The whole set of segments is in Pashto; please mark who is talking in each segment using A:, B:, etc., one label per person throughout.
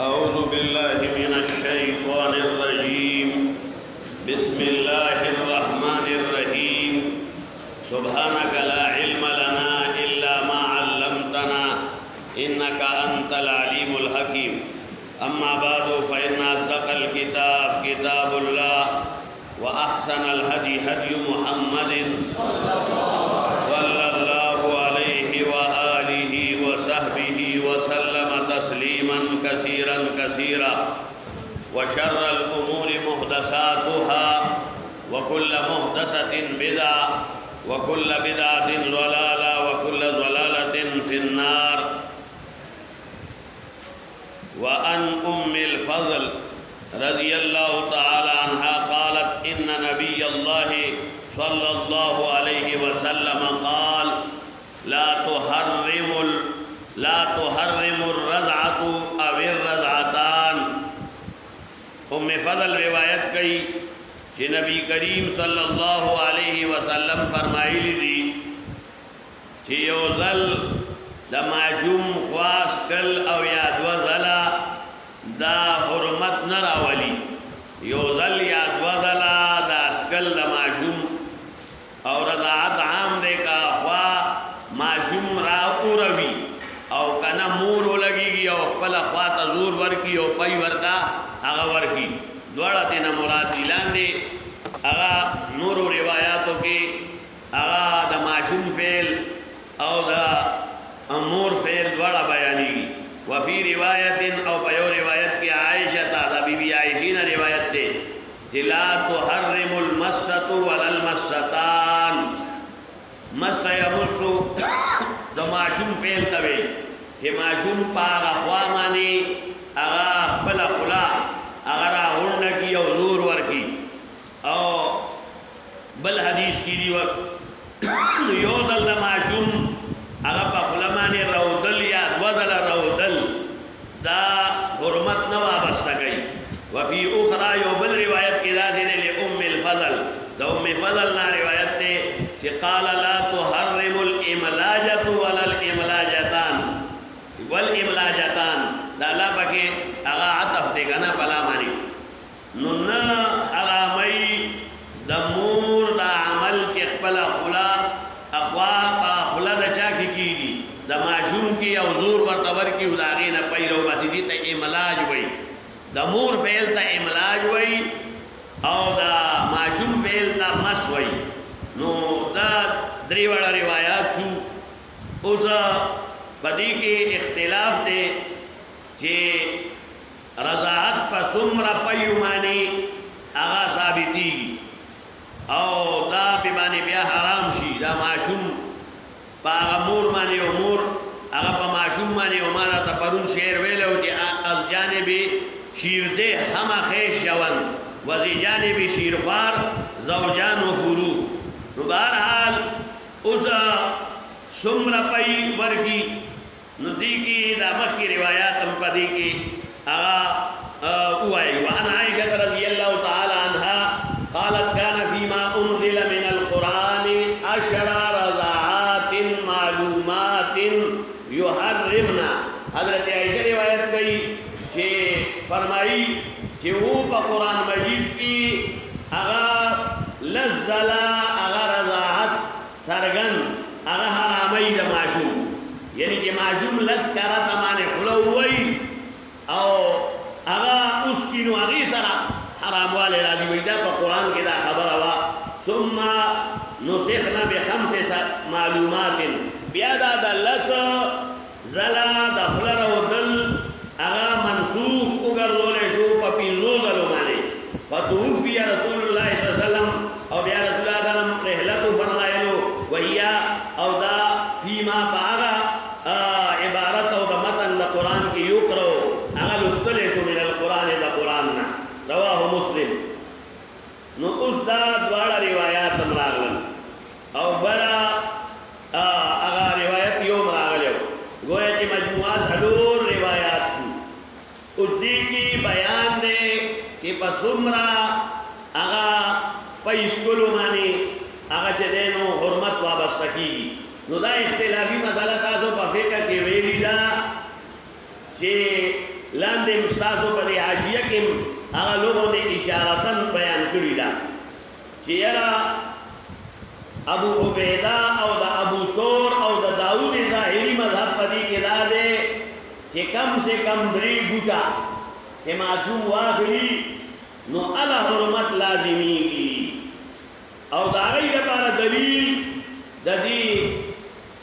A: أعوذ بالله من الشيطان الرجيم بسم الله الرحمن الرحيم سبحانك لا علم لنا إلا ما علمتنا إنك أنت العليم الحكيم أما بعد فإن أصدق الكتاب كتاب الله وأحسن الهدي هدي محمد صلى الله عليه وآله وصحبه وسلم تسليما كثيرا كثيرا وشر الأمور محدثاتها وكل محدثة بدعة وكل بدعة ضلالة وكل ضلالة في النار. وعن أم الفضل رضي الله تعالى عنها قالت إن نبي الله صلى الله عليه وسلم قال لا تحرم الرضعة أو الرضعتان. ام فضل روایت کئی کہ نبی کریم صلی اللہ علیہ وسلم فرمائلی دی کہ یو ذل دا معشوم خواست کل او یاد وزلا دا حرمت نراولی. یو ذل یاد وزلا دا اسکل دا معشوم او رضاعت عام دے کا خوا معشوم را اوروی او کنا مورو لگی گی او خپل خوا تزور ورکی او پی ورکا اغا ورکی دوڑا تینا مراد دیلان دے. اغا نورو روایاتو کے اغا دا معشوم فیل او دا مور فیل دوڑا بیانی گی. وفی روایت او پیو روایت کی عائشہ تا دا بی بی عائشین روایت تے لا تحرم المسط ولا المسطان. مس یمسو دا معشوم فیل توی کہ معشوم پاغ اخوامانی اغا اخبل خلا اغرا ہونکی او زور ورکی او بل حدیث کی دی یو دل معشوم اغا پا خلمانی رودل یا دوزل رودل دا حرمت نوابستا گئی. وفی اخرى یو بل روایت کی ذاتین لأم الفضل دا ام فضل نا روایت تے کہ قال لا تحرم الاملاجت ولا الاملاجتان والاملاجتان دا لا پاکے اغا عطف دے گنا پلا مانی ننا حرامی دا مور دا عمل کے خپلا خلا اخوا پا خلا دا چاکی کی دی دا معشوم کی او زور ورطور کی اداغین پیرو باسی دی تا املاج وی دا مور فیل تا املاج وی او دا معشوم فیل تا مس وی. نو دا دریوڑا روایات شو اسا بدی کے اختلاف دے کہ رضاعت پا سمر پیمانی اغا ثابتی او دا پیمانی بیا حرام شی دا معشوم پا اغا مور مانی امور اغا پا معشوم مانی امانا تا پرون شیر ویلو کہ از جانب شیر دے ہم خیش شون وزی جانب شیر خوار زوجان و فرو. نو بہرحال اس سمر پی ورکی نو دی کی دا مخ کی روایات ہم پا دی کی اغا اوائی. وعن عائشة رضی اللہ تعالی عنہ قالت كان فيما انزل من القرآن 10 رضاعات معلومات يحرمنا. حضرت عائشہ روایت گئی کہ فرمائی کہ وہ پا قرآن مجید کی اغا لزلا اغا رضاعت سرگن اغا حرامی دا معشوم یعنی کہ معشوم لس کرا تمان خلووی او اغا اس کی نو اغی سرا حرام والے راضی ویدہ پا قرآن کی دا خبر ہوا. ثم نسخنا ب5 معلومات بیادا دا لس زلا دا خلر و دل اغا منسوخ اگر لولے شو پا پینزو ظلو مانے. فتوفی رسول اللہ صلی اللہ علیہ وسلم او بیا رسول اللہ صلی اللہ علیہ وسلم رحلتو فرمائلو وحیا او دا فیما پا اغا عبارت او دا متن دا قرآن کی یقرو اغا لستلے شو من القرآن دا قرآن نا. رواہ مسلم. نو اس دا دوارا روایات مراغلن او بلا اغا روایت یوم راغلیو گویا کی مجموعہ سلور روایات شو. اس دی کی بیان دے کہ پسمرا اغا پیسکلو مانی اغا چه دینو حرمت وابستا کی. نو دا اختلافی مسئلہ تاسو پا فقہ کی ویلی دا کہ لاندې مستاسو په دې حاشیه کې هغه لوګو نے اشارتن بیان کړی دا چې یاره ابو عبیده او د ابو ثور او د داود ظاهری مذهب په دې کې دا دی چې کم سے کم 3 ګوټه چې معصوم واخلي نو الا حرمت لازمي او دا غي لپاره دلیل د دې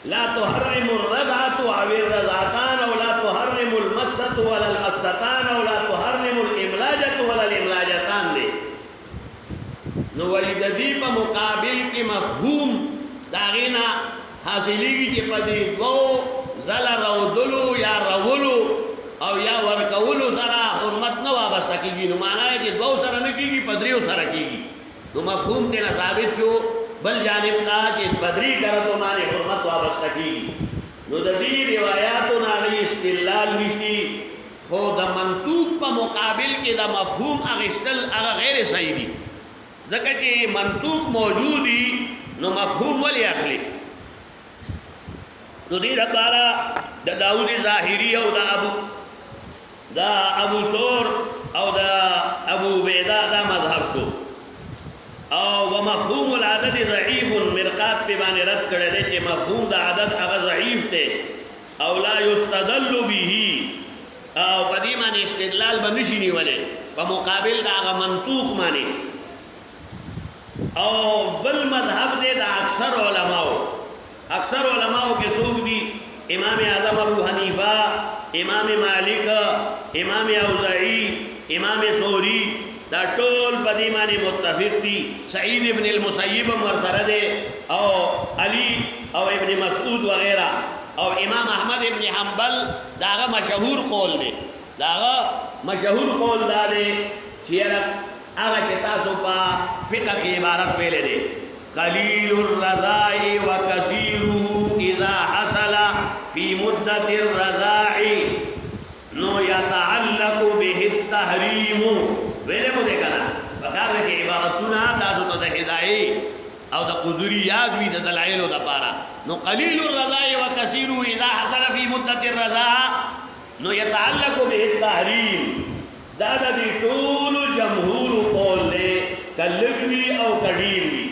A: لا تحرم الرضعة او الرضعتان او لا تحرم المسة ولا المستتان او لا تحرم الاملاجة ولا الاملاجتان دي نو ولې د دې په مقابل کې مفهوم دا غینا حاصلېږي چې په دې دوه زله راودلو یا راولو او یا ورکولو سره حرمت نه وابسته کېږي نو معنا یې چې دوه سره نه کېږي په دریو سره کېږي نو مفهوم ته نه ثابت شو بل جانب دا چې بدری کرتو باندې حرمت وابسته کېږي نو د دې روایتو نه استدلال نشي خو د منطوق په مقابل کې د مفهوم اغستل هغه غیر صحیح دي ځکه چې منطوق موجود دي نو مفهوم ولې اخلي نو دې لپاره د داود ظاهری او د ابو ثور او د ابو عبیده دا مذهب شو او ومفهوم العدد ضعیف مرقات په باندې رد کړی دی چې مفهوم د عدد هغه ضعیف دی او لا یستدل به او په دې باندې استدلال به نشي نیولی په مقابل د هغه منطوق باندې او بل مذهب دی د اکثر علماو کې څوک دي امام اعظم ابو حنیفه امام مالک امام اوزاعی امام ثوری دا ټول په دې باندې متفق دي سعید ابن المسیب ورسره دی او علی او ابن مسعود وغیرہ او امام احمد ابن حنبل داغه مشهور قول دی چې هغه چې تاسو په فقه کې عبارت ویلې دي قلیل الرضاع وکثیره اذا حصل فی مدة الرضاع نو يتعلق به التحریم ویلې مو دې کنه وکړه چې عبارتونه تاسو ته د هدايت او د قذریات وی د دلایل د پاره نو قلیل الرضاع وکثیره اذا حصل فی مدة الرضاع نو يتعلق به التحریم دا د ټول جمهور قول له کلوی او کډیر وی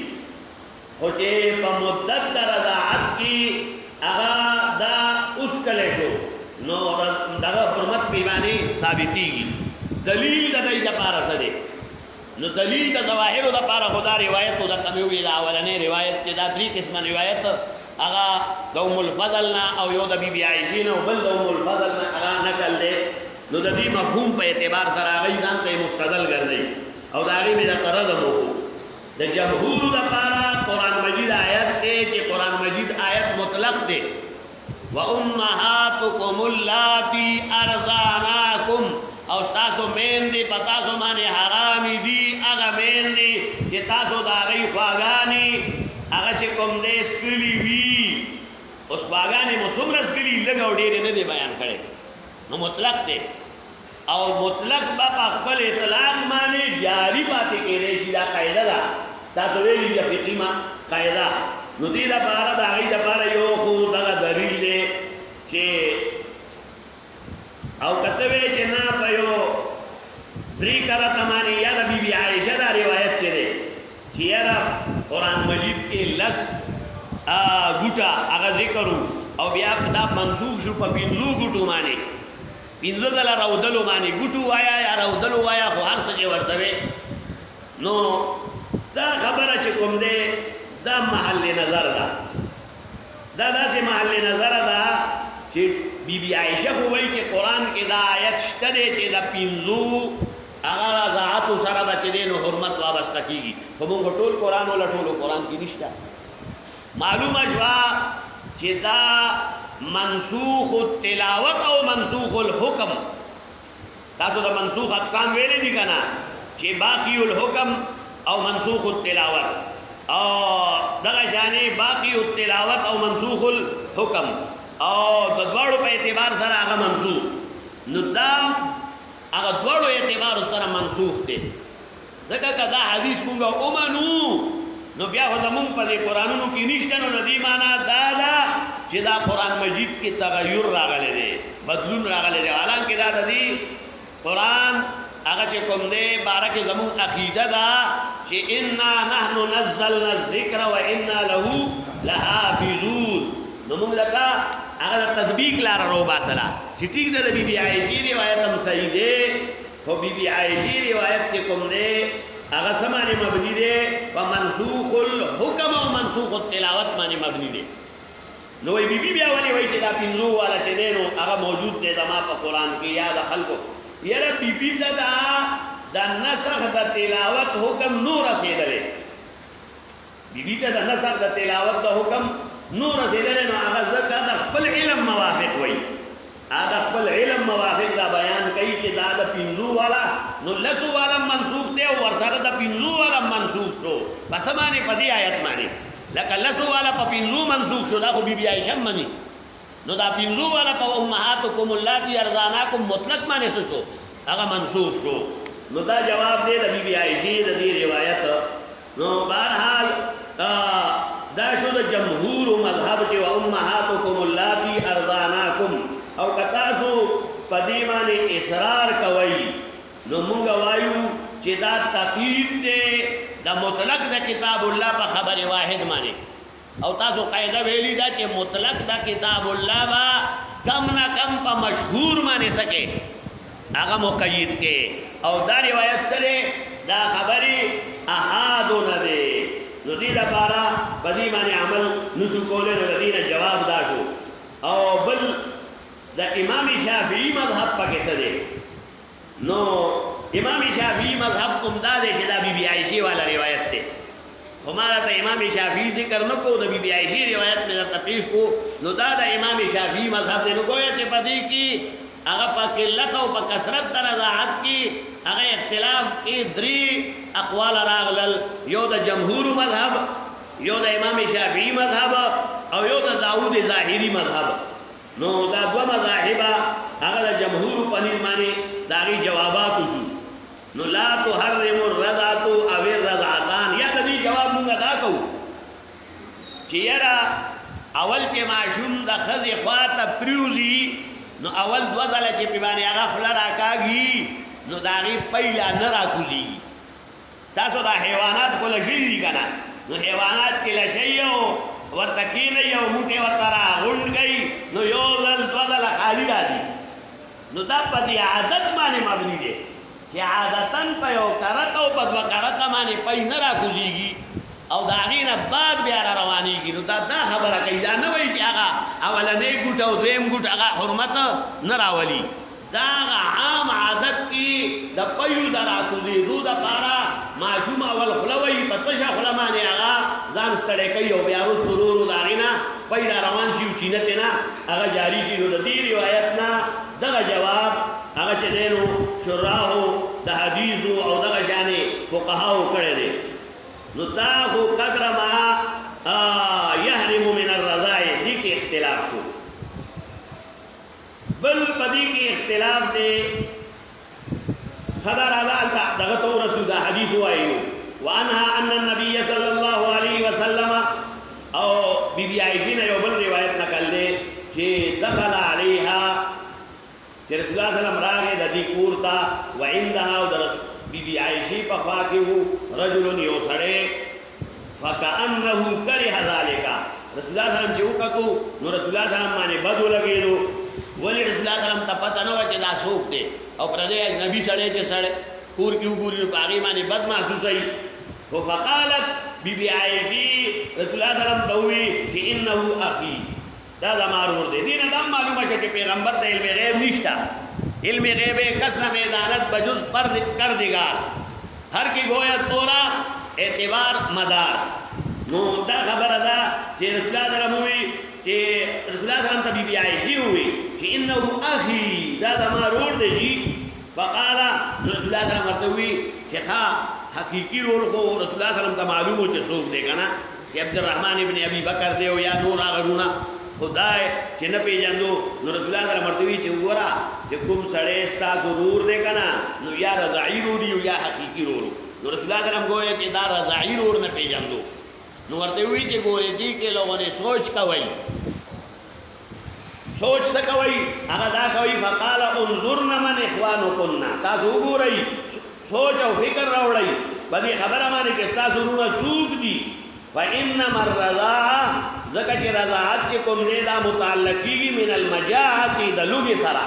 A: خو چې په مدت د رضاعت کې هغه دا اوس کله شو نو دغه حرمت پیمانه ثابتېږي دلیل د دې لپاره څه دی نو دلیل د ظواهر د لپاره خدا روایت او د کمیوي د اولنې روایت چې دا 3 قسمه روایت هغه د ام الفضل نه او یو د بیبي عائشې نه او بل د ام الفضل نه هغه نقل دی نو د دې مفهوم په اعتبار سره هغه ځان ته مستدل ګرځي او دا هغه د تردم وو د جمهور لپاره قران مجید آیت ته چې قران مجید آیت مطلق دی وامهاتکم اللاتی ارضعناکم او تاسو مین دي پتا سو باندې حرام دي هغه مین دي چې تاسو دا غي خواګانی هغه چې کوم دې سکلی وی اوس باغانی مسومره سکلی لګاو ډېر نه دی بیان کړي نو مطلق دی او مطلق با خپل اطلاق باندې جاری پاتې کېږي چې دا قاعده ده تاسو ویلي د فقه قاعده نو دې دا بار دا غي دا بار یو خو دا دلیل دی چې او کته وی چې نه په یو درې کرا تمانی یا د بیبي عائشه دا روایت چره چې یاره قران مجید کې لس ګوټه هغه ذکر او بیا دا منسوخ شو په پینځو ګوټو باندې پینځه دلا راودلو باندې ګوټو وایا یا راودلو وایا خو هر څه ورته نو دا خبره چې کوم دی دا محل نظر ده دا داسې محل نظر ده چې بیبي عائشه خو وایي چې قران کې دا آیت شته دی چې دا پینځو هغه رضاعت سره بچی دی نو حرمت وابسته کیږي خو موږ ټول قران ولا ټول قران کې نشته معلومه شوه چې دا منسوخ التلاوت او منسوخ الحکم تاسو دا منسوخ اقسام ویلې دي کنه چې باقی الحکم او منسوخ التلاوت او دغه شانې باقی التلاوت او منسوخ الحکم او د دواړو په اعتبار سره هغه منسوخ نو دا هغه دواړو اعتبار سره منسوخ دي ځکه کدا حدیث مونږ اومنو نو بیا هم په دې قرانونو کې نشته نو د دې معنا دا ده چې دا قرآن مجید کې تغیر راغلی دی، بدلون راغلی دی. حالانکه دا د دې قرآن هغه چې کوم دی باره کې زموږ عقیده ده چې انا نحن نزلنا الذکر و انا له لحافظون. نو موږ لکه هغه د تطبیق لاره روباسله چې ټیک ده. د بی بی عایشې روایت هم صحیح دی، خو بی بی عایشې روایت چې کوم دی هغه څه باندې مبني دی؟ په منسوخ الحکم او منسوخ التلاوت باندې مبني دی. نو بی بی بیا ولې وایي چې دا پنځو والا چې دی نو هغه موجود دی زما په قرآن کې یا د خلکو؟ یاره بی بی ته د نسخ د تلاوت حکم نو رسېدلی، بی بی ته د نسخ د تلاوت د حکم نو رسېدلی. نو هغه ځکه د خپل علم موافق وایي، هغه د خپل علم موافق دا بیان کوي چې دا د پنځو والا نو لسو والا منسوخ دی او ورسره د پنځو والا منسوخ شو. په څه باندې؟ په دې آیت باندې. لکه لسو والا په پنځو منسوخ شو، دا خو بی بی عایشه مني. نو دا پنځو والا په امهاتکم اللاتي ارضعناکم مطلق باندې څه شو؟ هغه منسوخ شو. نو دا جواب دی د بی بی عایشې د دې روایت. نو بهرحال دا شو د جمهور مذهب چې امهاتکم اللاتي ارضعناکم. او که تاسو په دې باندې اصرار کوئ نو موږ وایو چې دا تقیید دی د مطلق د کتاب الله په خبر واحد باندې. او تاسو قاعده ویلی دا چې مطلق د کتاب الله با کم نه کم په مشهور باندې سکے هغه مقید کې. او دا روایت سره دا خبري احاد نه دی. نو دې لپاره په دې باندې عمل نشو کولای. نو دې جواب دا شو. او بل د امام شافعی مذهب پکې څه دی؟ نو امام شافعی مذهب کوم دا دی چې دا بی بی عایشې والا روایت دی. خو ما ته امام شافعی ذکر نه کو، د بی بی عایشې روایت مې درته پیش کو. نو دا د امام شافعی مذهب دی. نو ګویا چې په دې کې هغه په قلت او په کثرت د رضاعت کې هغه اختلاف کې درې اقوال راغلل. یو د جمهور مذهب، یو د امام شافعی مذهب، او یو د داود ظاهری مذهب. نو دا دو مذاهب هغه د جمهور په نوم باندې د هغې جوابات شو. نو لا تحرم الرضعة او الرضعتان. یا د دې جواب مونږ دا کوو چې یاره اول چې ماشوم د ښځې خوا ته پریوځي نو اول دوه ځله چې پې باندې هغه خوله راکاږي نو د هغې پیله نه راکوزېږي. تاسو دا حیوانات خو لشي دي که نه؟ نو حیوانات چې لشي او ورته کېنئ او موټې ورته راغونډ کوي نو یو ځل دوه ځله خالي راځي. نو دا په دې عادت باندې مبني دی چې عادتاً په یو کرت او په دوه کرته باندې پی نه راکوزېږي او د هغې نه بعد بیا را روانېږي. نو دا خبره کوي، دا نه وایي چې هغه اولنی ګوټ او دویم ګوټ هغه حرمت نه راولي. دا هغه عام عادت کې د پیو د راکوزېدو دپاره ماشوم اول خوله وایي، په تشه خوله باندې هغه ځان ستړی کوي او بیا وروسته ورو ورو د هغې نه پی را روان شي او چینه ترې نه هغه جاري شي. نو د دې روایت نه دغه جواب هغه چې دی نو شراحو د حدیثو او دغه شانې فقهاو کړی دی. نو دا خو قدر ما یحرم من الرضاع دې کې اختلاف شو. بل په دې کې اختلاف دی خدا راځه دغه ته ورسو دا حدیث وایو وانها ان النبي صلی الله علیه وسلم. او بی بی عایشې نه یو بل روایت نقل دی چې دخل علیها چې رسول الله صلی الله علیه وسلم راغی د دې کور ته وعندها او د بی بی عایشې په خوا کې و رجل یو سړی فکأنه کرح ذلک. رسول الله صلی الله علیه وسلم چې وکتو نو رسول الله صلی الله علیه وسلم باندې بد ولګېدو. ولې رسول الله صلی الله علیه وسلم ته پته نه وه چې دا څوک دی او پردی اجنبي سړی چې سړی کور کې وګوري په هغې باندې بد محسوسوي. خو فقالت بی بی عایشې رسول الله صلی الله علیه وسلم ته ووایي چې انه اخي، دا زما ورور دی. دې نه دا معلومه شوه چې پیغمبر ته علم غیب نشته. علم غیب کس نه میدانت بجز کردگار هر کی گویا تورا اعتبار مدار. نو دا خبره ده چې رسول الله صلی الله علیه وسلم ووایي چې رسول الله صلی الله علیه وسلم ته بی بی عایشې ووایي چې انه اخي، دا زما ورور دی جي. فقال رسول الله صلی الله علیه وسلم ورته ووایي چې ښه حقیقي رول خو رسول الله صلی الله علیه وسلم ته معلوم و چې څوک دی که نه، چې عبدالرحمن ابن ابي بکر دی او یا نور هغه رونه خدای چې نه پېژندو. نو رسول الله صلی الله علیه وسلم ورته وایي چې وګوره چې کوم سړی ستاسو ورور دی که نه نو یا رضاعي رور او یا حقیقي رور. نو رسول الله صلی الله علیه وسلم ګویا چې دا رضاعي رور نه پېژندو. نو ورته وایي چې ګورې دې کې لوگوں نے سوچ کوئ سوچ سکوي هغه دا کوي فقال انظرنا من اخوانكنا تاسو وګورئ سوچ او فکر راوړئ باندې خبره باندې چې تاسو ورونه سوق دي فانما الرضاعه ځکه چې رضاعت چې کوم دی دا متعلق کیږي من المجاعه د لوګي سره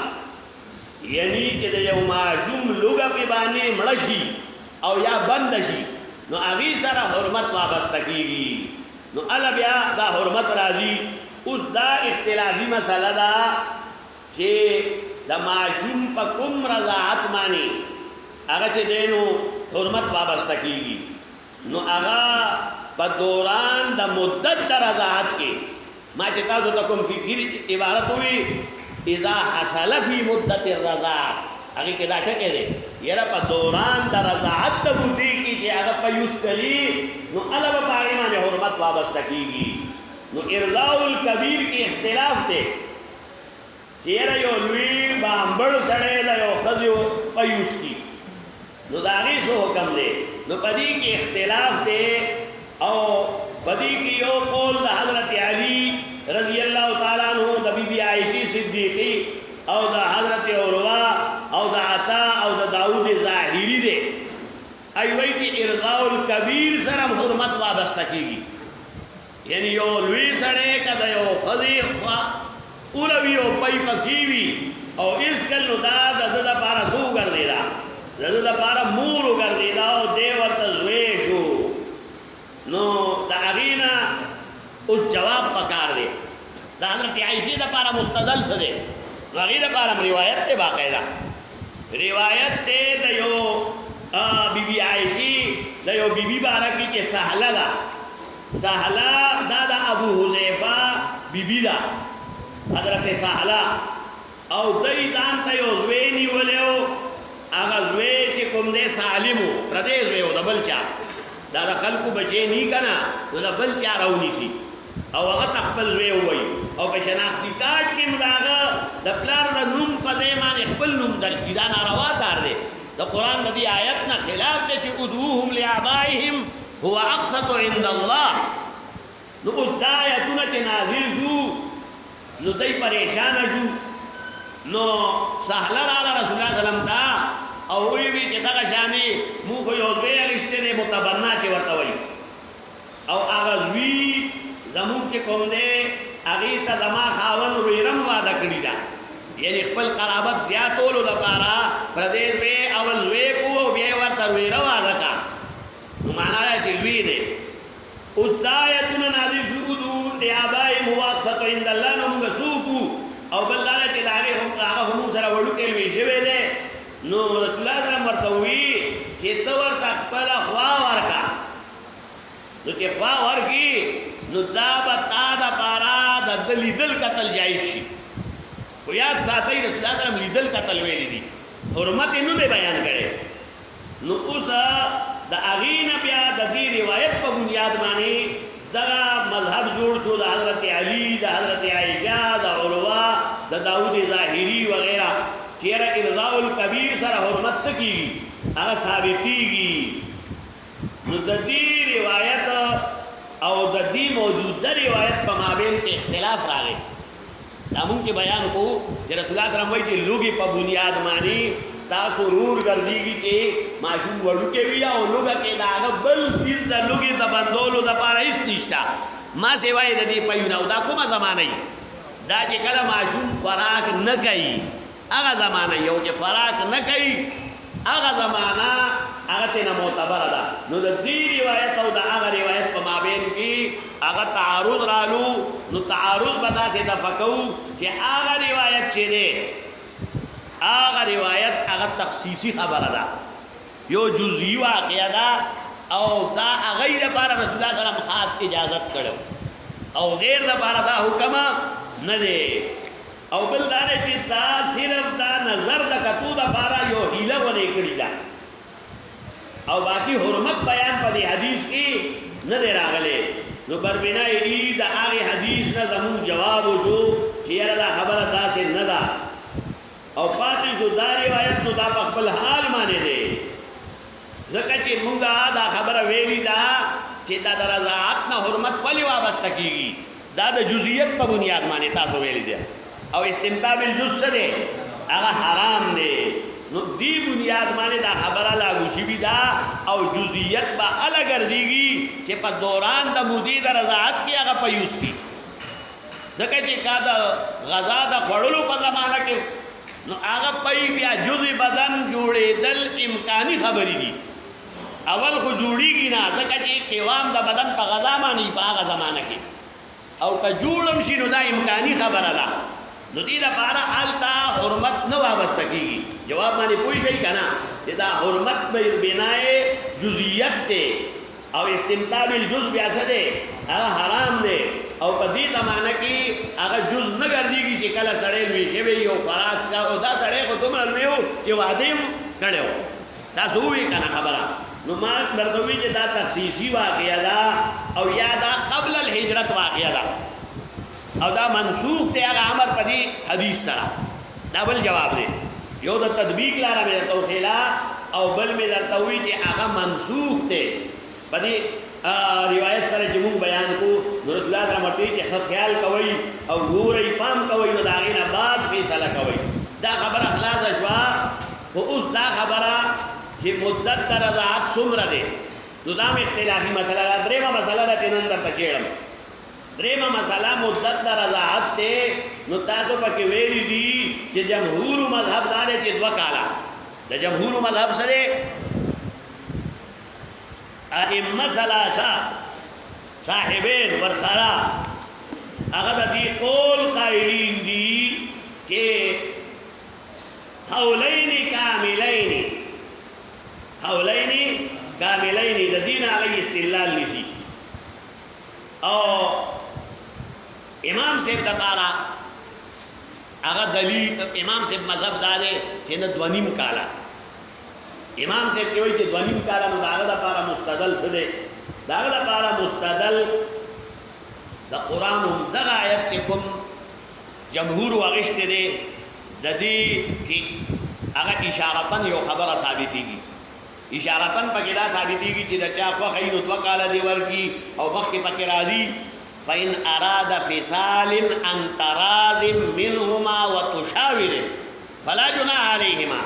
A: یعنی چې د یو معصوم لوګه په باندې مړ شي او یا بند شي نو هغه سره حرمت وابسته کیږي نو ال بیا دا حرمت راځي اوس دا اختلافي مسله ده چې د معصوم په کوم رضاعت باندې هغه چې دینو حرمت وابسته کیږي نو هغه په دوران د مدت د رضاعت کې ما چې تاسو ته کوم فکر عبارت وي اذا حصل فی مدت الرضاعت هغه کې دا ټکی دی یره په دوران د رضاعت د بوټي کې چې هغه په یوز کړي نو الله په هغه باندې حرمت وابسته کیږي نو ارضاء الکبیر کې اختلاف دی یره یو لوی بامبړ سره له یو خدیو په یوز کی نو دا غي څه حکم دی نو پدې کې اختلاف دی او پدې کې یو قول د حضرت علی رضی الله تعالی عنہ د بیبي عائشہ صدیقی او د حضرت عروه او د عطا او د داوود ظاهری دی ایوي چې ارضاء الکبیر سره حرمت وابسته کیږي یعنی یو لوی سره کده یو خدی اولوی او پای پکیوي او اس کله دا د لپاره سو ګرځیدا د لپاره مور ګرځیدا او دی ورته زوی شو نو دا اغینا اوس جواب پکار دی دا حضرت عائشہ د لپاره مستدل څه دی هغه د لپاره روایت ته باقاعده روایت ته د یو بیبي عائشہ د یو بیبي بارکی کې سهله ده سهله دا د ابو حذیفه بیبي ده حضرت سهله او دای ځان ته یو زوی نیولیو هغه زوی چې کوم دی سالمو پردیس وی او د بل چا دا د خلکو بچی نی کنه نو د بل چا راونی شي او هغه تخپل زوی وای او په شناختی کارت کې مداغه د پلار د نوم په دې باندې خپل نوم درج کی دا ناروا کار دی د قران د دې آیت نه خلاف دی چې ادعوهم لآبائهم هو اقسط عند الله نو اوس دا آیتونه چې نازل شو نو دای پریشان شو نو سهله را رسول الله سلام دا او وی چې دا شانی مو خو یو به رښتې نه متبنا چې ورته وای او هغه وی زمون چې کوم دی هغه ته زما خاون ویرم واده کړی دا یعنی خپل قرابت زیاتولو لپاره پردیس به اول وی کو بیا ورته ویره واده کا نو معنا چې وی دی اوس دا آیتونه نازل شو دو لیابای مواقصت عند الله نو موږ سوکو او بل لاله چې هغه هم سره وړو کې وی شوی دی نو رسول الله سلام ورته وی چې تو ورته خپل خوا ورکا نو چې خوا ورکی نو دا به تا د پارا د لیدل قتل جایز شي خو یاد ساتئ رسول الله سلام لیدل قتل ویلی دي حرمت یې نه دی بیان کړی نو اوس د اغین بیا د دې روایت په بنیاد باندې دا مذهب جوړ شو د حضرت علی د حضرت عائشہ د عروه د داوود ظاهری وغیرہ چیرې ارضاء الکبیر سره حرمت سکی هغه ثابتېږي نو د دې روایت او د دې موجوده روایت په مابین کې اختلاف راغی دا مونږ کې بیان کو چې رسول الله صلی الله علیه وسلم وایي چې لوګي په بنیاد باندې تاسو رور ګرځيږي چې ماشوم وړو کې وی او لوګه کې دا بل سیز د لوګي د بندولو د پاره هیڅ نشته ما سیوای د دې پيونه او دا کومه زمانه دا چې کله ماشوم خوراک نه کوي هغه زمانه یو چې خوراک نه کوي هغه زمانہ هغه ته معتبر ده نو د دې روایت او د هغه روایت په مابین کې هغه تعارض رالو نو تعارض به داسې د فقو چې هغه روایت چې ده هغه روایت هغه تخصیصي خبره ده یو جزئی واقعه ده او دا غیر لپاره رسول الله صلی الله علیه وسلم خاص اجازت کړو او غیر لپاره دا حکم نه دی او بل دا چې دا صرف دا نظر د کتو د لپاره یو هیله ولې کړی ده او باقی حرمت بیان په دې حدیث کې نه دی راغلی نو بربنا ای دا هغه حدیث نه زموږ جواب وشو چې یاره دا خبره داسې نه ده او پاتې شو دا روایت نو دا په خپل حال باندې دی ځکه چې موږ دا خبره ویلي ده چې دا د رضاعت نه حرمت ولې وابسته کیږي دا د جزئیت په بنیاد باندې تاسو ویلي ده او استمتاع بالجز څه دی هغه حرام دی نو دی بنیاد باندې دا خبره لاګو شوې ده او جزئیت به الګ ګرځيږي چې په دوران د مودې د رضاعت کې هغه په یوز کی ځکه چې کا د غذا د خوړلو په زمانه کې نو هغه په بیا جزء بدن جوړېدل امکاني خبرې دي اول خو جوړیږي نه ځکه چې قوام د بدن په غذا باندې په هغه زمانه کې او که جوړم شي نو دا امکاني خبره ده نو دې لپاره التا حرمت نه وابسته کیږي جواب باندې پوه شئ کنه چې دا حرمت به بنای جزئیت ده او استمتاع بالجزء بیا څه ده هغه حرام ده او په دې زمانه کې هغه جز نه ګرځيږي چې کله سړی لوي شي یو خوراک څخه او دا سړی خو دومره لوی و چې واده کړو تاسو وی کنه خبره نو ما درته وی چې دا تخصیصي واقعیا ده او یا دا قبل الهجرت واقعیا ده او دا منسوخ ته هغه امر په دې حدیث سره دا بل جواب دی یو د تطبیق لاره مې توخیلا او بل مې درته وی چې هغه منسوخ ته په دې روایت سره چې موږ بیان کو رسول الله رحمت چې خیال کوي او ګوري پام کوي نو دا غینه بعد فیصله کوي دا خبره خلاص شوا او اوس دا خبره چې مدت رضاعت څومره ده نو دا اختلافي مسله ده درېمه مسله ده چې نن درته چیړم درېمه مسله مدت رضاعت ته نو تاسو پکې ویلي دي چې جمهور مذهب دا دی چې 2 کاله د جمهور مذهب سره ائمه ثلاثه صاحبین ورسره هغه د دې قول قائلین دي چې حولین کاملین د دین علی استدلال نشي او امام صاحب د پاره هغه دلیل امام صاحب مذهب دا دی چې نه 2.5 کاله امام صاحب کې وایي چې 2.5 کاله نو داغه د پاره مستدل څه دی داغه د پاره مستدل د قران دغه آیت چې کوم جمهور واغشته دي د دې کې هغه اشارتن یو خبره ثابتېږي اشارتن پکې دا ثابتېږي چې د چا خو خیر 2 کاله دی ورکی او مخکې پکې راځي فإن أراد فصال عن تراض منهما وتشاور فلا جناح عليهما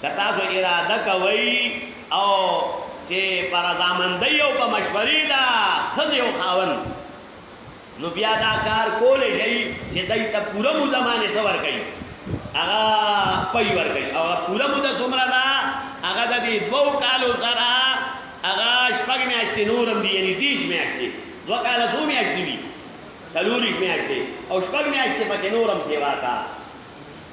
A: کتاسو اراده کوي او چې پر ځامندۍ او په مشورې دا خځه او خاون نو بیا دا کار کولای شي چې دای ته پوره موده باندې سور کوي هغه پي ور کوي او پوره موده څومره ده هغه د دې 2 کالو سره هغه شپږ میاشتې نورم دي یعنی 10 میاشتې 2 کاله څو میاشتې دي 4 میاشتې او شپږ میاشتې پکې نورم سیوا کا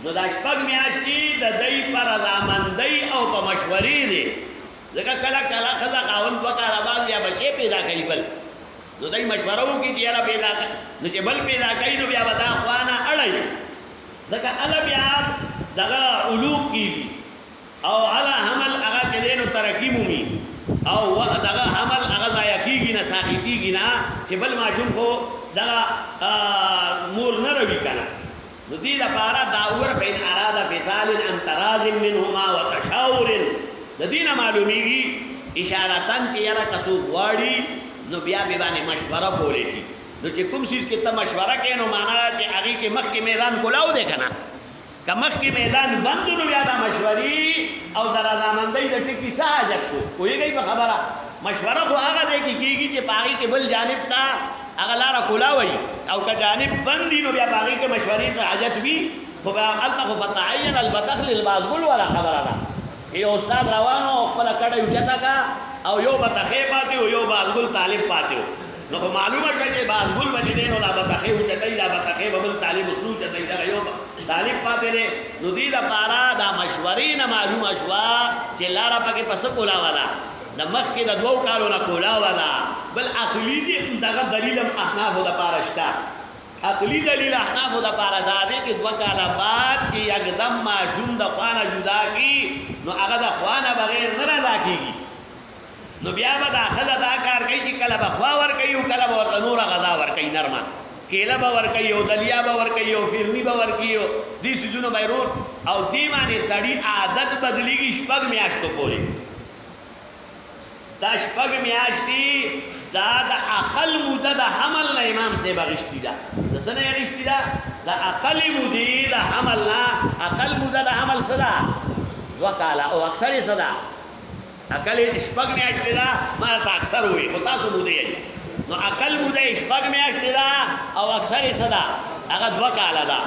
A: نو دا شپږ میاشتې د دای پر ځامندۍ او په مشورې دي ځکه کله کله خزه خاون 2 کاله بعد بیا بچي پیدا کوي بل نو دای مشوره وکړي چې یاره پیدا نو چې بل پیدا کوي نو بیا ودا خوانه اړای ځکه اله بیا دغه علوم کیږي او علا حمل هغه چې دینو ترقی مومي او دغه حمل هغه ځای کیږي نه ساقطیږي نه چې بل ماشوم خو دغه مور نه روي کنه نو دې لپاره دا اور فین اراده فصال ان تراض منهما وتشاور د دینه معلومیږي اشارتن چې یاره کسو واړي نو بیا به باندې مشوره کولې شي نو چې کوم شي کې ته مشوره کې نو معنا چې هغه کې مخ کې میدان کولاو دی کنه که مخ کې میدان بند نو بیا دا مشورې او درازامندۍ د ټکی ساجت شو کویږي په خبره مشوره خو هغه دی کېږي چې پاغي کې بل جانب ته هغه لاره کولاوي او که جانب بند نو بیا پاغي کې مشورې ته حاجت وي خو بیا التخ فتعين البتخل البازغل ولا خبره ده یو استاد روانو خپل کډه یو چتا کا او یو بتخې پاتې او یو بازغل طالب پاتې نو خو معلومه شوه چې بازغل بچې دی نو دا بتخې او چتای دا بتخې بل طالب اسلو چتای دا یو طالب پاتې دی نو دې لپاره دا مشورې نه معلومه شوه چې لاره پکې پس کولا والا د مخ کې د 2 کالو نه کولا والا بل عقلي دي دغه دلیل احناف د لپاره شته عقلی دلیل احناف د لپاره دا دی چې 2 کاله بعد چې یکدم ماشوم د خوانه جدا کی نو هغه د خوانه بغیر نه رضا کیږي نو بیا به دا خزه دا کار کوي چې کله به خوا ور کوي او کله به ورته نوره غذا ور کوي نرمه کیله به ور کوي او دلیا به ور کوي او فرني به ور کوي دې سيزونو به ورور او دې باندې سړی عادت بدلیږي شپږ میاشتو پورې دا شپږ میاشتې دا د عقل موده د حمل نه امام صاحب غشتي ده د څه نه غشتي ده دا اقل مودی دا حمل نا اقل موده دا حمل صدا 2 کاله او اکثر صدا اقل شپږ میاشتې دا ما ته اکثر وي خو تاسو موده نو اقل موده شپږ میاشتې دا او اکثر صدا هغه 2 کاله دا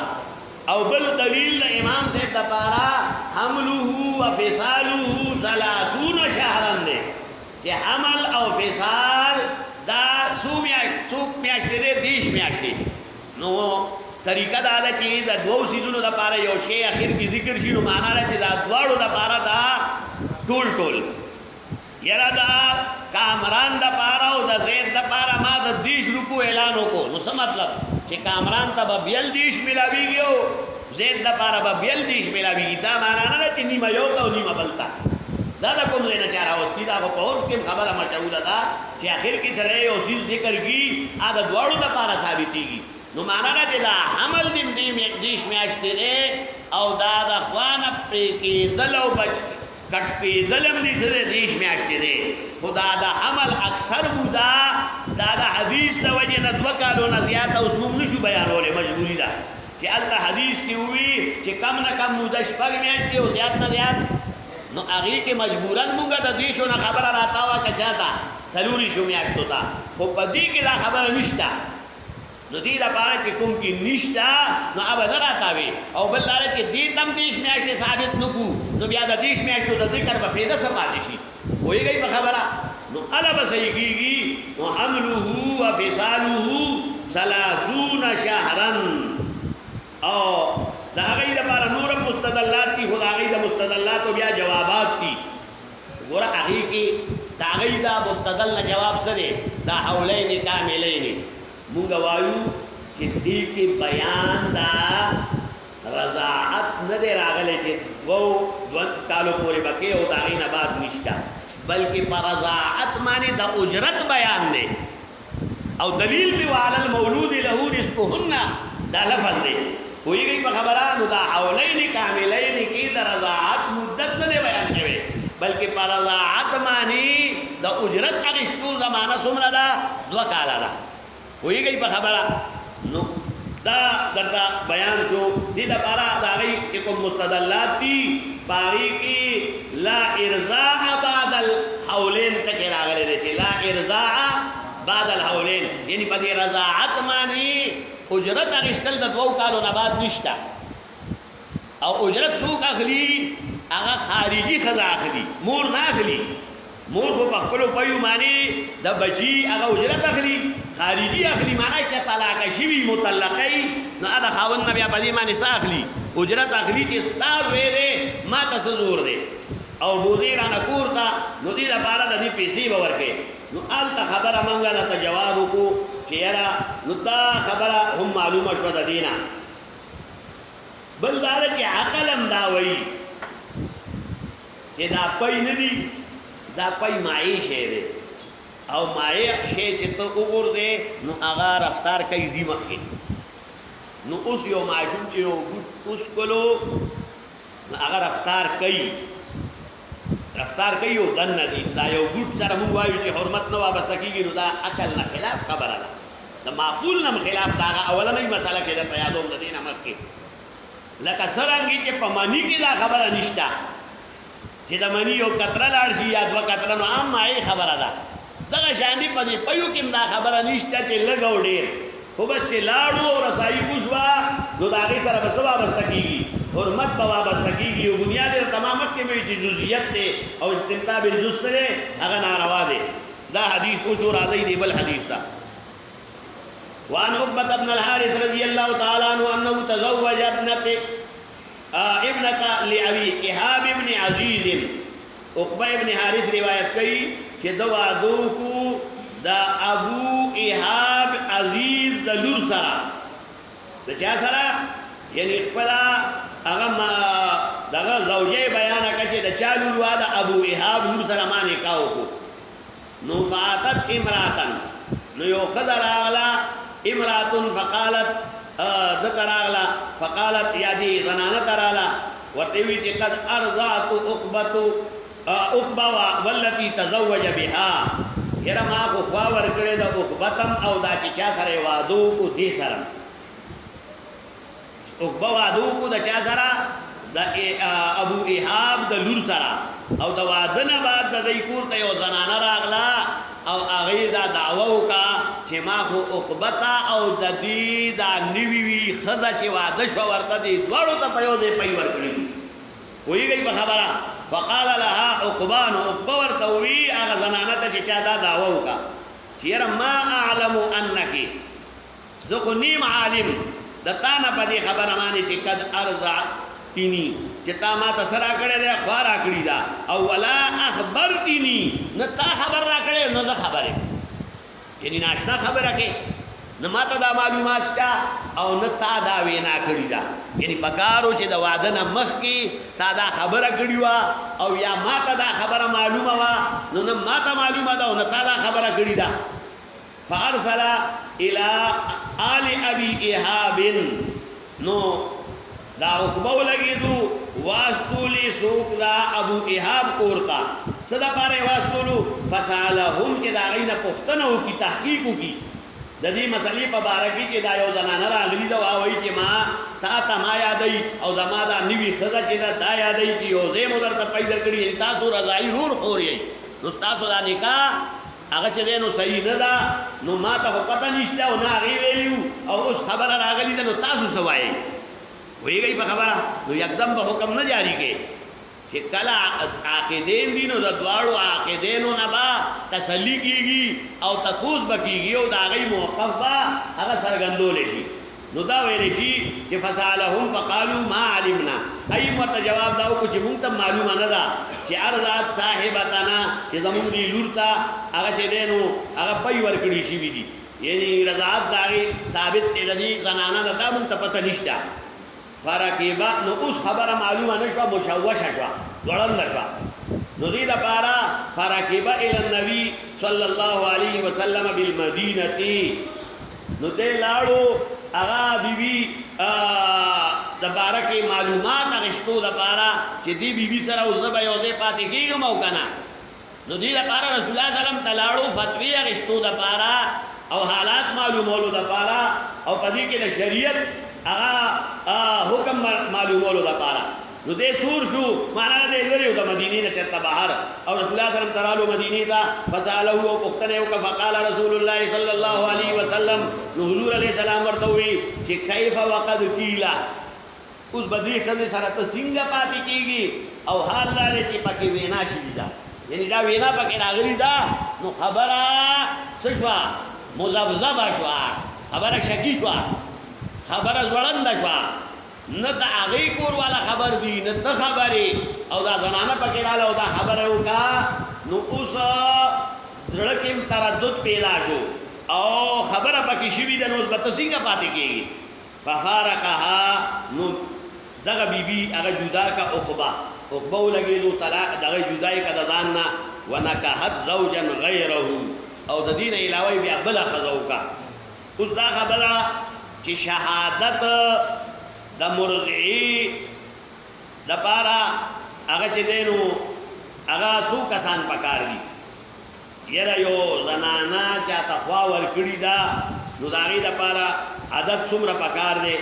A: او بل دلیل امام صاحب د پارا حمله و فصاله 30 شهرا دی چې حمل او فصال دا سو میاشتې دی 30 میاشتې نو طریقه دا ده چې د دوو سیزونو د پاره یو شی اخر کې ذکر شي نو معنا ده چې دا دواړو د پاره دا ټول یاره دا کامران د پاره او د زید د پاره ما د 10 روپو اعلان وکړو نو څه مطلب چې کامران ته به 10 ملاویږي او زید د پاره به 10 ملاویږي دا معنا نه ده چې نیمه یو ته او نیمه بل ته دا د کوم ځای نه چاره اوستی دا په اورس کې خبره مچوله ده چې اخر کې چلے او سیز ذکر کی ا د دواړو د پاره ثابتېږي نو معنا دا چې دا حمل دیم 10 میاشتې دی او دا د خوانه پرې کېدل او بچ کټ کېدل هم دي چې 10 میاشتې دی خدا دا حمل اکثر مودا دا د حدیث د وجه نه 2 کالو نه زیات اوس موږ نشو بیانولې مجبوری ده چې الته حدیث کې وی چې کم نه کم مودا شپږ میاشتې او زیات نه زیات نو هغه کې مجبورن موږ د دې شو نه خبره راتاوه کچاتا ضروري شو میاشتو تا خو په دې کې دا خبره نشته نو دې دا پاره چې کوم کې نشته نو اب نه راتاوي او بل دا چې دې تم 10 میاشتې ثابت نکو نو بیا د 10 میاشتو د ذکر په فایده سمات شي وایي په خبره نو الا بسېږي نو حمله و فصاله 30 شهرا او دا غي د بار نور مستدلات کی خدا غي د مستدلات او بیا جوابات کی ګور هغه کې دا غي دا مستدل جواب سره دا حولین کاملین مونږ وایو چې دې کې بیان دا رضاعت نه دی راغلی چې وو کالو پورې بکې او دا غي نه بعد نشته بلکې پر رضاعت معنی د اجرت بیان دی او دلیل به علی المولود له رزقهن دا لفظ دی ویږي په خبرانو دا حولین کاملین کې د رضاعت مدت نه بیان شوی بلکې پر رضاعت معنی د اجرت اغشتو زمانہ څومره ده 2 کاله ده ویږي په خبره نو دا درته بیان شو دې د بارا دا غي چې کوم مستدلات دي پاری کې لا ارضاء بعد الحولین تک راغلي دي چې لا ارضاء بعد الحولین یعنی په دې رضاعت معنی اجرت اغشتل د 2 کالو نه بعد نشته او اجرت څوک اخلي هغه خارجي خزا اخلي مور نه اخلي مور خو په خپل پيو معنی د بچي هغه اجرت اخلي خارجي اخلي معنی چې طلاق شوی مطلقي نو دا خاوند نه بیا په دې معنی اخلي اجرت اخلي چې ستاسو وې ما تاسو زور دي او بوزیر انا کورتا نو دې لپاره د دې پیسې باور کوي نو الته خبره منګه ته جواب وکړو چې یاره نو دا خبره هم معلومه شو د دینه بل دا چې عقل هم دا وایي چې دا پای نه دی دا پای مایع شی دی او مایع شی چې ته وګورې نو هغه رفتار کوي زیمخ کې نو اوس یو معشوم چې یو اوس کولو نو هغه رفتار کوي او دن ندی دا یو ګوټ سره مونږ وایو چې حرمت نه وابسته کیږي نو دا عقل نه خلاف خبره ده د معقول نه خلاف دا اولنۍ مسله کې د یادوم د دینه مکه لکه سرانګي چې په معنی کې دا خبره نشته چې د معنی یو کتره لاړ شي یا 2 کتره نو عام مای خبره ده دغه شاندې په دې پيو کې دا خبره نشته چې لګاو ډیر خو بس چې لاړو او رسایي کوشوا نو دا غي سره به سبا وابسته کیږي حرمت په وابسته کیږي او بنیاد تمام کې مې چې جزئیات ته او استمتاع بالجزء ته هغه ناروا ده دا حدیث او شو راځي دی بل حدیث دا وان عقبه بن الحارث رضی الله تعالی عنہ انه تزوج ابنك لابي ايهاب ابن عزيز عقبه ابن حارث روایت کوي چې دوا دو کو دا ابو ايهاب عزيز د لور سره د چا سره یعنی خپل هغه دغه زوجې بیان کړي د چا لور وا د ابو ايهاب لور سره ما نکاح وکړو نو فاتت امراتن نو یو خضر اغلا امراتن فقالت ذکر اغلا فقالت یادی زنانه ترالا وتوی چې قد ارضعت عقبه والتي تزوج بها یره ما خو خوا ور کړې د عقبتم او دا چې چا سره وادو کو دې سره عقبه واده کو د چا سره د ابو ایحاب د لور سره او د واده نه بعد د دې کور ته یو زنانه راغله او هغه دا دعوه وکړه چې ما خو عقبه او د دې دا نیوي خزه چې واده شو ورته دي دواړو ته په یو ځای پي ورکړي ویږي په خبره فقال لها عقبان عقبه ورته وی هغه زنانه ته چې چا دا دعوه وکړه چې ما اعلم انك زه خو نیم عالم د تا نه په دې خبره باندې چې قد ارضعتني چې تا ما ته سره کړې ده خوا را کړې ده او ولا اخبرتني نه تا خبر را کړې نه زه خبره یعنی ناشنا خبره کې نه ما ته دا معلومات شته او نه تا دا وینا کړې ده یعنی پکارو چې د واده نه مخکې تا دا خبره کړې وه او یا ما ته دا خبره معلومه وه نو نه ما ته معلومه ده او نه تا دا خبره کړې ده فارسل الى آل ابي ايهاب نو دا عقبه ولګېدو واستولی سوق دا ابو ایحاب کورتا صدا پاره واستولو فسالهم چې دا غینه پښتنه وکي تحقیق وکي د دې مسلې په باره کې چې دا یو زنانه راغلي دا وایي چې ما تا ما یادای او زما دا نیوي خزه چې دا یادای چې یو ځای مو درته پیدا کړی تاسو رضای رور خوري نو تاسو دا نکاح هغه چې نو صحیح نه ده نو ما ته پته نشته او نه هغې ویلي او اوس خبره راغلي ده نو تاسو څه وایئ ویږئ په خبره نو یکدم به حکم نه جاري کې چې کله عاقدین دي نو د دواړو عاقدینو نه به تسلي کېږي او تپوس به کېږي او د هغې موقف به هغه څرګندولی شي نو دا ویلی شي چې فسالهم فقالوا ما علمنا ای ورته جواب دا وکړو چې مونږ ته معلومه نه ده چې ارضات صاحبتنا چې زمونږ دې لور ته هغه چې دی نو هغه پی ورکړي شوي دي یعنی رضاعت د هغې ثابت دی د دې زنانه نه دا مونږ ته پته نشته فرکیبه نو اوس خبره معلومه نه شوه مشوشه شوه ځوړنده شوه نو دې دپاره فرکیبه الی النبي صلی الله علیه وسلم بالمدینه نو دی لاړو هغه بیبي د باره کې معلومات اخیستو دپاره چې دې بیبي سره اوس زه به یو ځای پاتې کېږم او که نه نو دې دپاره رسول الله سلم ته لاړو فتوې اخیستو دپاره او حالات معلومولو دپاره او په دې کې د شریعت هغه حکم معلومولو دپاره نو دې سور شو معنا دې لري د مدینې نه چرته بهر او رسول الله سلام ترالو مدینې ته فساله او پختنه او فقال رسول الله صلی الله علیه وسلم نو حضور علیه السلام ورته وی چې کیف وقد کیلا اوس بدی خزه سره ته څنګه پاتې کیږي او حال لري چې پکې وینا شي دا یعنی دا وینا پکې راغلی دا نو خبره سشوا مذبذب شوا خبره شکی شوا خبره ځوړنده شوا نه د هغې کور والا خبر دي نه ته خبرې او دا زنانه پکې راله او دا خبره وکړه نو اوس زړه کې تردد پیدا شو او خبره پکې شوي ده نو اوس به ته څنګه پاتې کېږي ففارقها نو دغه بیبي هغه جدا که عقبه ولګېدو طلاق دغه جدای که د ځان نه ونکحت زوجا غیره او د دې نه علاوه بیا بله ښځه وکړه اوس دا خبره چې شهادت د مرضعي دپاره هغه چې دی نو هغه څو کسان پکار دي یاره یو زنانه چاته خوا ورکړي ده نو د هغې دپاره عدد څومره پکار دی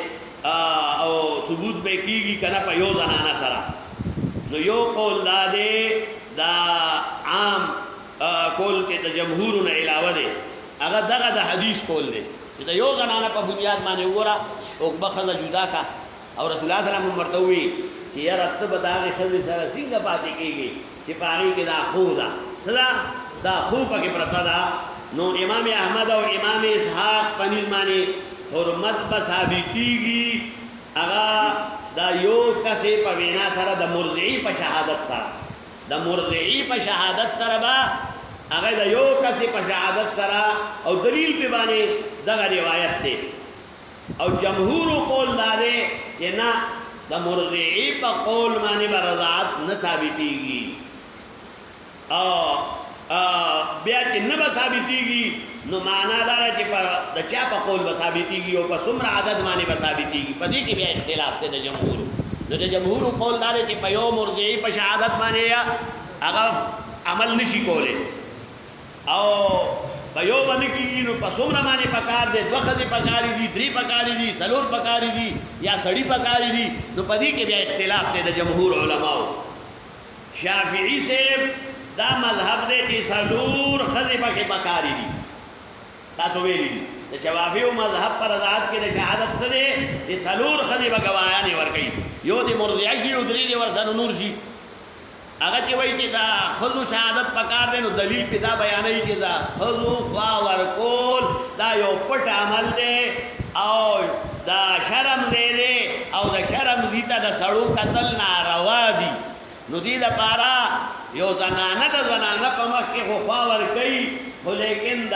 A: او ثبوت به کېږي که نه په یو زنانه سره نو یو قول دا دی دا عام قول چې د جمهورو نه علاوه دی هغه دغه د حدیث قول دی چې د یو زنانه په بنیاد باندې وګوره عقبه ښځه جدا کا او رسول الله صلی الله علیه وسلم ورته ووي چې یاره ته به د هغې ښځې سره څنګه پاتې کېږي چې په هغې کې دا خو ده څه ده دا خو پکې پرته ده نو امام احمد او امام اسحاق په نیز باندې حرمت به ثابتېږي هغه دا یو کسې په وینا سره د مرضعي په شهادت سره د مرضعي په شهادت سره به هغه د یو کسې په شهادت سره او دلیل پې باندې دغه روایت دی او جمهور قول دا دی چې نه د مرضعي په قول باندې به رضاعت نه ثابتېږي او بیا چې نه به ثابتېږي نو معنا دا ده چې د چا په قول به ثابتېږي او په څومره عدد باندې به ثابتېږي په دې کې بیا اختلاف دی د جمهور نو د جمهور قول دا دی چې په یو مرضعي په شهادت باندې هغه عمل نشي کولی او کيو باندې کیږي نو په څومره باندې پکار دي، دوه ښځې پکاري دي، درې پکاري دي، څلور پکاري دي یا سړي پکاري دي، نو په دې کې بیا اختلاف دی د جمهور علماو. شافعي صاحب دا مذهب دی چې څلور ښځې پکې پکاري دي. تاسو ویلي دي د شوافیو مذهب پر رضاعت کې د شهادت څه دی چې څلور ښځې به ګواهیانې ورکوي، یو د مرضعه شي او درې د ورسره نور شي. هغه چې وایي چې دا ښځو شهادت پکار دی نو دلیل پې دا بیانوي چې دا ښځو خوا ورکول دا یو پټ عمل دی او دا شرم ځای دی او د شرم ځي ته د سړو کتل ناروا دي. نو دې دپاره یو زنانه د زنانه په مخ کې خو خوا ورکوي، خو لیکن د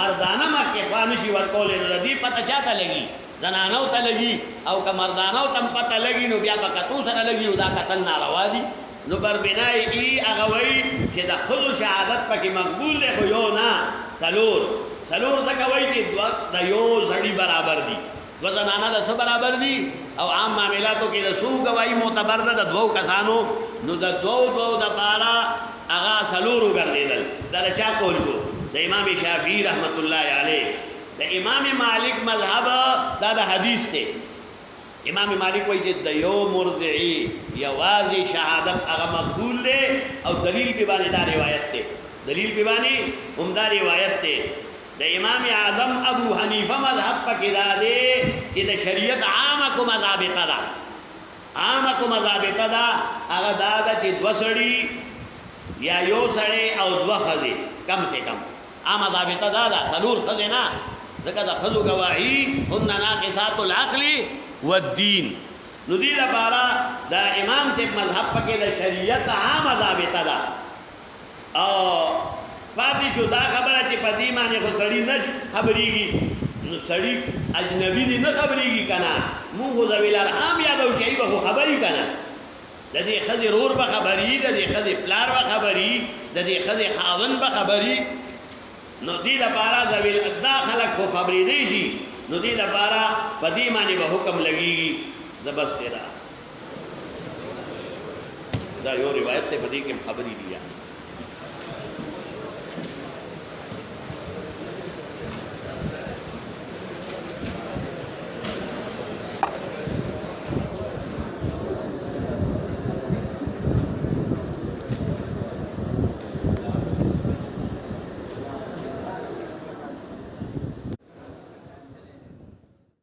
A: مردانه مخ کې خوا نشي ورکولی. نو د دې پته چا ته لګي؟ زنانو ته لګي. او که مردانو ته هم پته لګي نو بیا په کتو سره لګي او دا کتل ناروا دي. نو بر بنای ای هغه وایي چې د ښځو شهادت پکې مقبول دی، خو یو نه څلور ځکه وایي چې دوه د یو سړي برابر دي، دوه زنانه د څه برابر دي. او عام معاملاتو کې د څو ګواهي معتبر ده د دوو کسانو، نو د دوو دپاره هغه څلور وګرځېدل. دا د چا قول شو؟ د امام شافعي رحمت الله علیه. د امام مالک مذهب دا د حدیث دی. امام مالک وایي چې د یو مرضعي یوازې شهادت هغه مقبول دی او دلیل پې باندې دا روایت دی، دلیل پې باندې هم دا روایت دی. د امام اعظم ابو حنیفه مذهب پکې دا دی چې د شریعت عامه کومه ضابطه ده، عامه کومه ضابطه ده هغه دا ده چې دوه سړي یا یو سړی او دوه ښځې کم سے کم. عامه ضابطه دا ده، څلور ښځې نه، ځکه د ښځو ګواهي هن ناقصات العقل والدین. نو دې لپاره دا امام صاحب مذهب پکې د شریعت عامه ضابطه ده. او پاتې شو دا خبره چې په دې باندې خو سړي نه خبرېږي، نو سړي اجنبي دې نه خبرېږي که نه. مونږ خو ذوي الارحام یادوو چې ای به خو خبري که نه، د دې ښځې رور به خبري، د دې ښځې پلار به خبري، د دې ښځې خاوند به خبري. نو دې لپاره ذوي دا خلک خو خبرېدی شي، نو دې لپاره په دې باندې به حکم لګېږي. زه بس دا یو روایت دی، په دې کې خبرې دي.